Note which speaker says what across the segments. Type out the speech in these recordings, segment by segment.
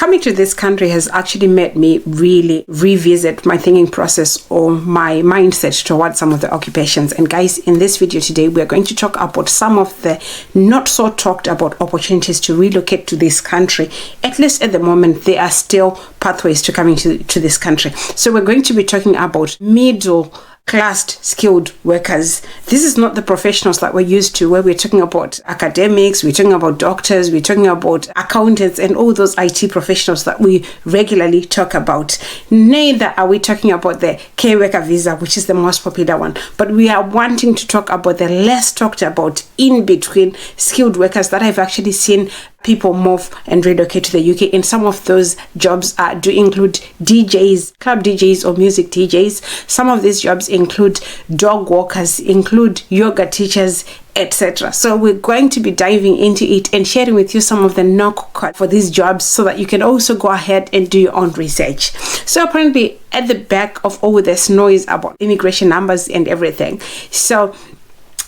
Speaker 1: Coming to this country has actually made me really revisit my thinking process or my mindset towards some of the occupations. And guys, in this video today, we are going to talk about some of the not so talked about opportunities to relocate to this country. At least at the moment, there are still pathways to coming to this country. So we're going to be talking about middle classed skilled workers. This is not the professionals that we're used to, where we're talking about academics, we're talking about doctors, we're talking about accountants and all those IT professionals that we regularly talk about. Neither are we talking about the care worker visa, which is the most popular one, but we are wanting to talk about the less talked about in between skilled workers that I've actually seen people move and relocate to the UK. And some of those jobs do include DJs, club DJs or music DJs. Some of these jobs include dog walkers, include yoga teachers, etc. So we're going to be diving into it and sharing with you some of the knock for these jobs so that you can also go ahead and do your own research. So apparently at the back of all this noise about immigration numbers and everything, so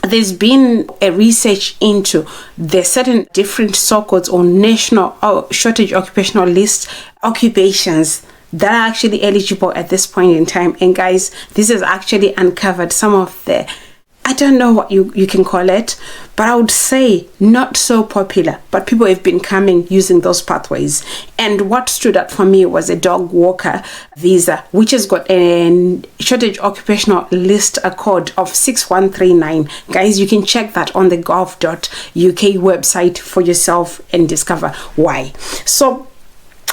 Speaker 1: there's been a research into the certain different so-called or national shortage occupational list occupations that are actually eligible at this point in time. And guys, this has actually uncovered some of the, I don't know what you can call it, but I would say not so popular, but people have been coming using those pathways. And what stood out for me was a dog walker visa, which has got a shortage occupational list, a code of 6139. Guys, you can check that on the gov.uk website for yourself and discover why. So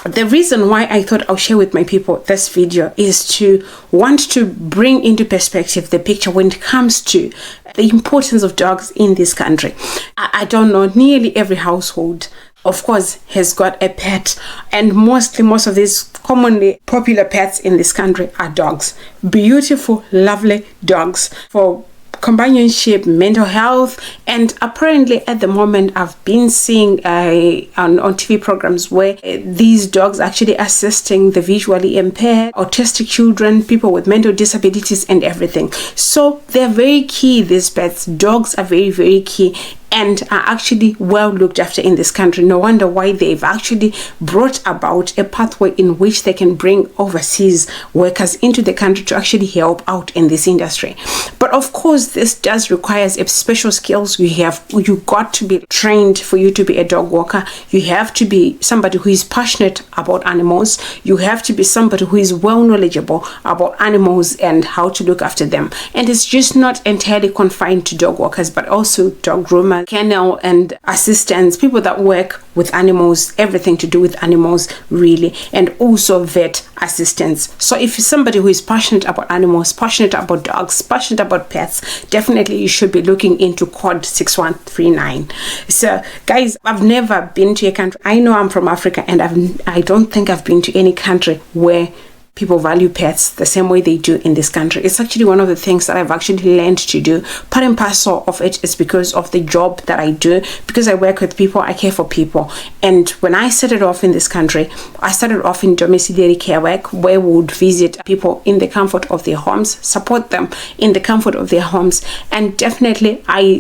Speaker 1: the reason why I thought I'll share with my people this video is to want to bring into perspective the picture when it comes to the importance of dogs in this country. I don't know, nearly every household, of course, has got a pet, and most of these commonly popular pets in this country are dogs. Beautiful, lovely dogs for companionship, mental health, and apparently at the moment I've been seeing on TV programs where these dogs actually assisting the visually impaired, autistic children, people with mental disabilities and everything. So they're very key, these pets. Dogs are very, very key and are actually well looked after in this country. No wonder why they've actually brought about a pathway in which they can bring overseas workers into the country to actually help out in this industry. But of course, this does require special skills. You got to be trained for you to be a dog walker. You have to be somebody who is passionate about animals. You have to be somebody who is well knowledgeable about animals and how to look after them. And it's just not entirely confined to dog walkers, but also dog groomers, kennel and assistants, people that work with animals, everything to do with animals really, and also vet assistants. So if you're somebody who is passionate about animals, passionate about dogs, passionate about pets, definitely you should be looking into code 6139. So guys, I've never been to a country, I know I'm from Africa, and I don't think I've been to any country where people value pets the same way they do in this country. It's actually one of the things that I've actually learned to do. Part and parcel of it is because of the job that I do, because I work with people, I care for people. And when I started off in this country, I started off in domiciliary care work, where we would visit people in the comfort of their homes, support them in the comfort of their homes. And definitely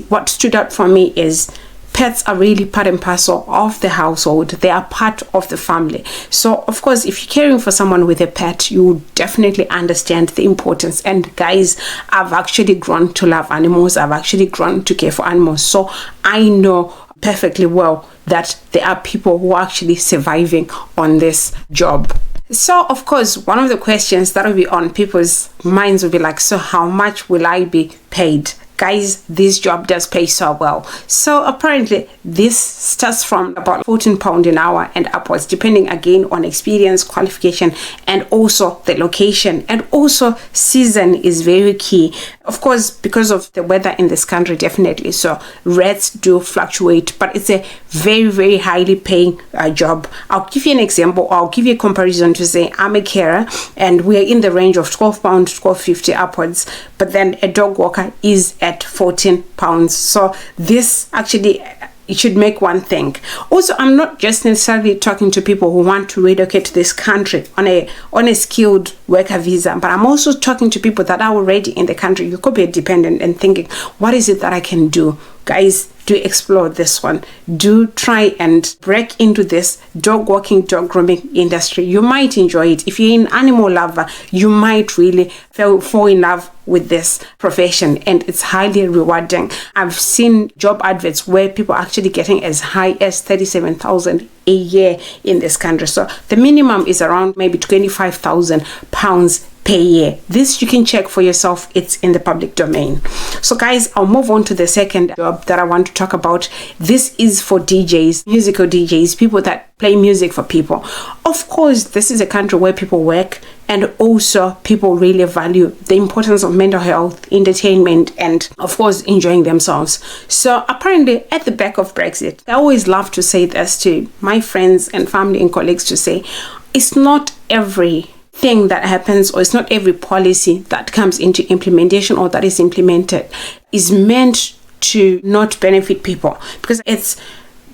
Speaker 1: what stood out for me is pets are really part and parcel of the household. They are part of the family. So of course, if you're caring for someone with a pet, you would definitely understand the importance. And guys, I've actually grown to love animals. I've actually grown to care for animals. So I know perfectly well that there are people who are actually surviving on this job. So of course, one of the questions that will be on people's minds will be like, so how much will I be paid? Guys, this job does pay so well. So apparently this starts from about £14 an hour and upwards, depending again on experience, qualification, and also the location. And also season is very key. Of course, because of the weather in this country, definitely. So rates do fluctuate, but it's a very, very highly paying job. I'll give you an example. I'll give you a comparison to say I'm a carer and we're in the range of £12, £12.50 upwards. But then a dog walker is at £14. So this actually, it should make one think. Also, I'm not just necessarily talking to people who want to relocate to this country on a skilled worker visa, but I'm also talking to people that are already in the country. You could be a dependent and thinking, what is it that I can do guys, do explore this one. Do try and break into this dog walking, dog grooming industry. You might enjoy it. If you're an animal lover, you might really fall in love with this profession, and it's highly rewarding. I've seen job adverts where people are actually getting as high as 37,000 a year in this country. So the minimum is around maybe 25,000 pounds per year. This you can check for yourself. It's in the public domain. So guys, I'll move on to the second job that I want to talk about. This is for DJs, musical DJs, people that play music for people. Of course, this is a country where people work, and also people really value the importance of mental health, entertainment, and of course enjoying themselves. So apparently at the back of Brexit, I always love to say this to my friends and family and colleagues, to say it's not every thing that happens, or it's not every policy that comes into implementation or that is implemented is meant to not benefit people, because it's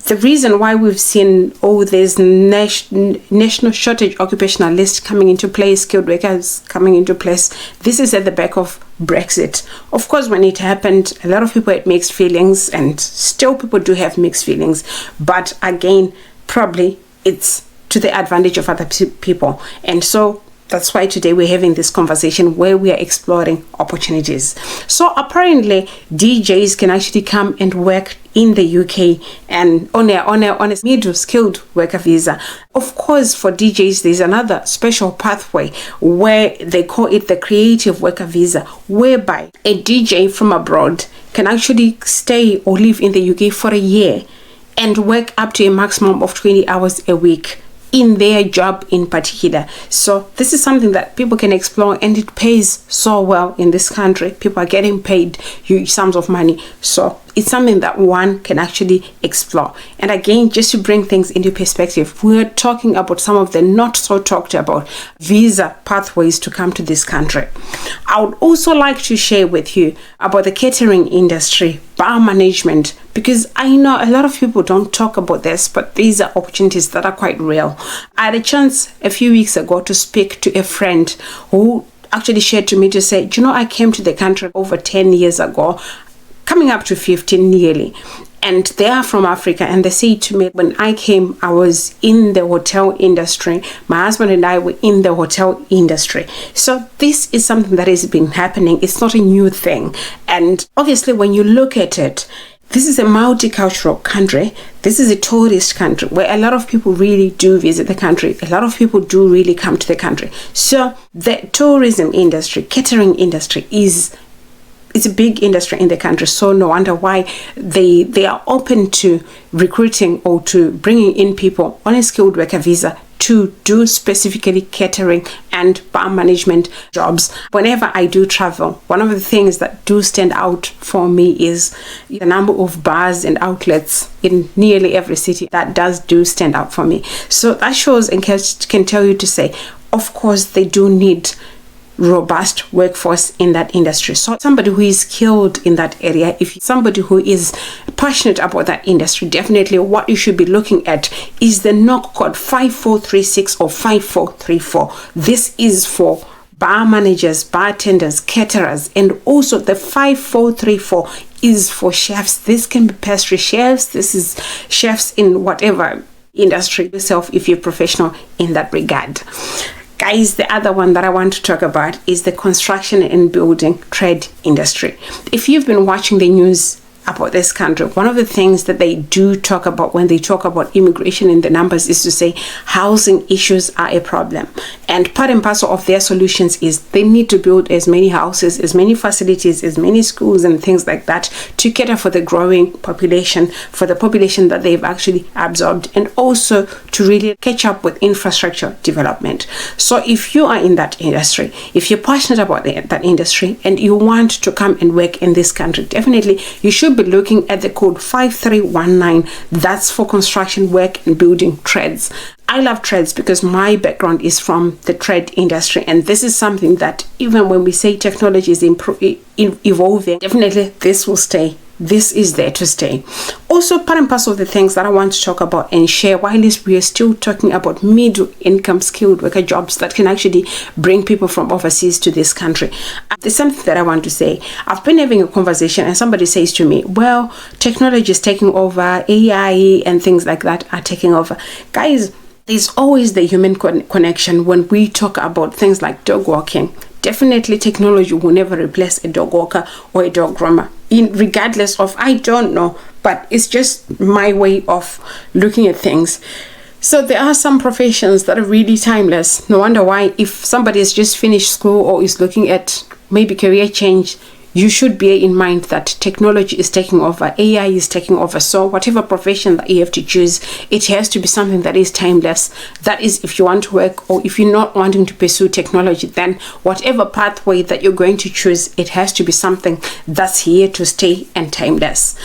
Speaker 1: the reason why we've seen this national shortage occupational list coming into place, skilled workers coming into place. This is at the back of Brexit. Of course, when it happened, a lot of people had mixed feelings, and still people do have mixed feelings. But again, probably it's to the advantage of other people. And so that's why today we're having this conversation where we are exploring opportunities. So apparently DJs can actually come and work in the UK and on a middle skilled worker visa. Of course, for DJs, there's another special pathway where they call it the creative worker visa, whereby a DJ from abroad can actually stay or live in the UK for a year and work up to a maximum of 20 hours a week in their job in particular. So this is something that people can explore, and it pays so well in this country. People are getting paid huge sums of money, so it's something that one can actually explore. And again, just to bring things into perspective, we're talking about some of the not so talked about visa pathways to come to this country. I would also like to share with you about the catering industry, bar management, because I know a lot of people don't talk about this, but these are opportunities that are quite real. I had a chance a few weeks ago to speak to a friend who actually shared to me to say, do you know, I came to the country over 10 years ago, coming up to 15 nearly, and they are from Africa, and they say to me, when I came, I was in the hotel industry. My husband and I were in the hotel industry. So this is something that has been happening. It's not a new thing. And obviously, when you look at it, this is a multicultural country. This is a tourist country where a lot of people really do visit the country. A lot of people do really come to the country. So the tourism industry, catering industry it's a big industry in the country, so no wonder why they are open to recruiting or to bringing in people on a skilled worker visa to do specifically catering and bar management jobs. Whenever I do travel, one of the things that do stand out for me is the number of bars and outlets in nearly every city. That do stand out for me. So that shows and can tell you to say, of course, they do need robust workforce in that industry. So somebody who is skilled in that area, if somebody who is passionate about that industry, definitely what you should be looking at is the NOC code 5436 or 5434. This is for bar managers, bartenders, caterers, and also the 5434 is for chefs. This can be pastry chefs. This is chefs in whatever industry yourself, if you're professional in that regard. Guys, the other one that I want to talk about is the construction and building trade industry. If you've been watching the news about this country, one of the things that they do talk about when they talk about immigration in the numbers is to say housing issues are a problem. And part and parcel of their solutions is they need to build as many houses, as many facilities, as many schools and things like that to cater for the growing population, for the population that they've actually absorbed, and also to really catch up with infrastructure development. So if you are in that industry, if you're passionate about that industry and you want to come and work in this country, definitely you should be looking at the code 5319. That's for construction work and building trades. I love trades because my background is from the trade industry, and this is something that even when we say technology is evolving, definitely this will stay this is there to stay. Also, part and parcel of the things that I want to talk about and share while we are still talking about middle income skilled worker jobs that can actually bring people from overseas to this country. There's something that I want to say. I've been having a conversation and somebody says to me, well, technology is taking over, AI and things like that are taking over. Guys, there's always the human connection when we talk about things like dog walking. Definitely technology will never replace a dog walker or a dog groomer, regardless of, I don't know, but it's just my way of looking at things. So there are some professions that are really timeless. No wonder why, if somebody has just finished school or is looking at maybe career change, you should bear in mind that technology is taking over, AI is taking over. So whatever profession that you have to choose, it has to be something that is timeless. That is, if you want to work, or if you're not wanting to pursue technology, then whatever pathway that you're going to choose, it has to be something that's here to stay and timeless.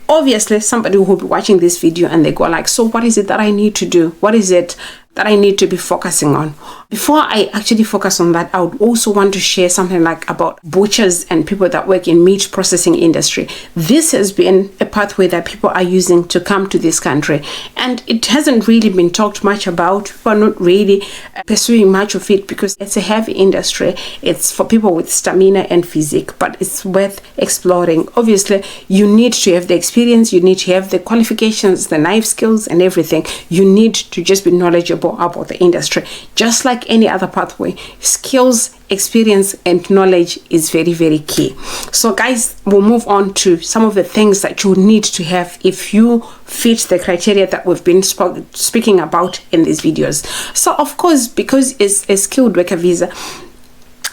Speaker 1: Obviously, somebody will be watching this video and they go like, so what is it that I need to do? What is it that I need to be focusing on? Before I actually focus on that, I would also want to share something like about butchers and people that work in meat processing industry. This has been a pathway that people are using to come to this country, and it hasn't really been talked much about. People are not really pursuing much of it because it's a heavy industry. It's for people with stamina and physique, but it's worth exploring. Obviously, you need to have the experience, you need to have the qualifications, the knife skills and everything. You need to just be knowledgeable about the industry. Just like any other pathway, skills, experience and knowledge is very, very key. So guys, we'll move on to some of the things that you need to have if you fit the criteria that we've been speaking about in these videos. So of course, because it's a skilled worker visa,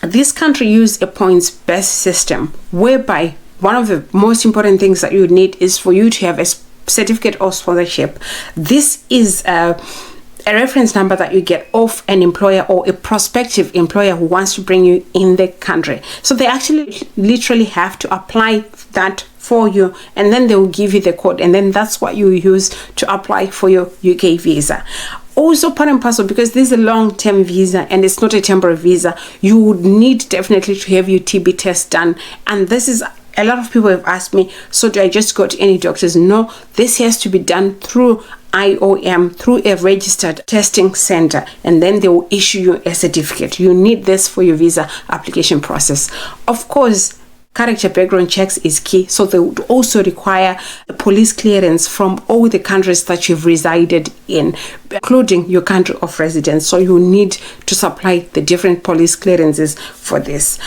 Speaker 1: this country uses a points-based system whereby one of the most important things that you need is for you to have a certificate of sponsorship. This is a reference number that you get off an employer or a prospective employer who wants to bring you in the country. So they actually literally have to apply that for you, and then they will give you the code, and then that's what you use to apply for your UK visa. Also, part and parcel, because this is a long-term visa and it's not a temporary visa, you would need definitely to have your TB test done. And this is, a lot of people have asked me, so do I just go to any doctors? No, this has to be done through IOM, through a registered testing center, and then they will issue you a certificate. You need this for your visa application process. Of course, character background checks is key, so they would also require a police clearance from all the countries that you've resided in, including your country of residence. So you need to supply the different police clearances for this.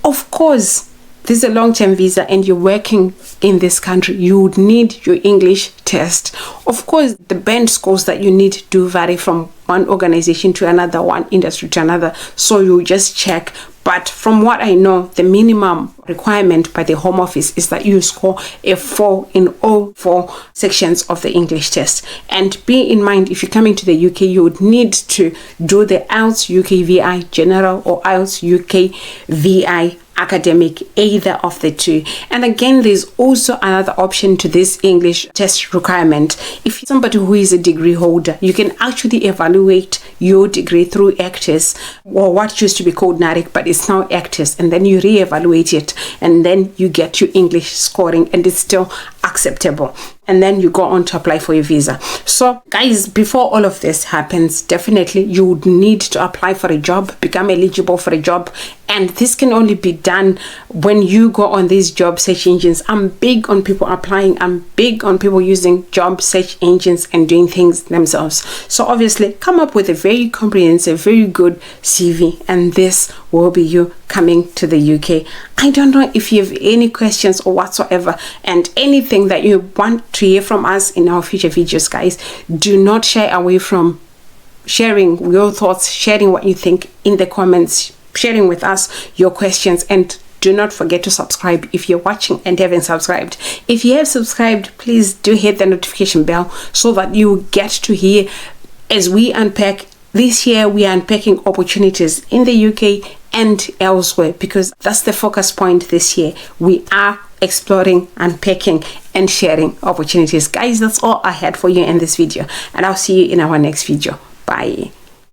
Speaker 1: Of course, this is a long-term visa and you're working in this country, you would need your English test. Of course, the band scores that you need do vary from one organization to another, one industry to another, so you just check. But from what I know, the minimum requirement by the Home Office is that you score a 4 in all 4 sections of the English test. And bear in mind, if you're coming to the UK, you would need to do the IELTS UKVI General or IELTS UKVI Academic, either of the two. And again, there's also another option to this English test requirement. If you're somebody who is a degree holder, you can actually evaluate your degree through ACTIS, or what used to be called NARIC, but it's now ACTIS, and then you re-evaluate it, and then you get your English scoring, and it's still acceptable, and then you go on to apply for your visa. So guys, before all of this happens, definitely you would need to apply for a job, become eligible for a job, and this can only be done when you go on these job search engines. I'm big on people applying, I'm big on people using job search engines and doing things themselves. So obviously come up with a very comprehensive, very good CV, and this will be you coming to the UK. I don't know if you have any questions or whatsoever, and anything that you want to hear from us in our future videos, guys, do not shy away from sharing your thoughts, sharing what you think in the comments, sharing with us your questions, and do not forget to subscribe if you're watching and haven't subscribed. If you have subscribed, please do hit the notification bell so that you get to hear as we unpack. This year we are unpacking opportunities in the UK and elsewhere, because that's the focus point this year. We are exploring, unpacking and sharing opportunities. Guys, that's all I had for you in this video, and I'll see you in our next video. Bye.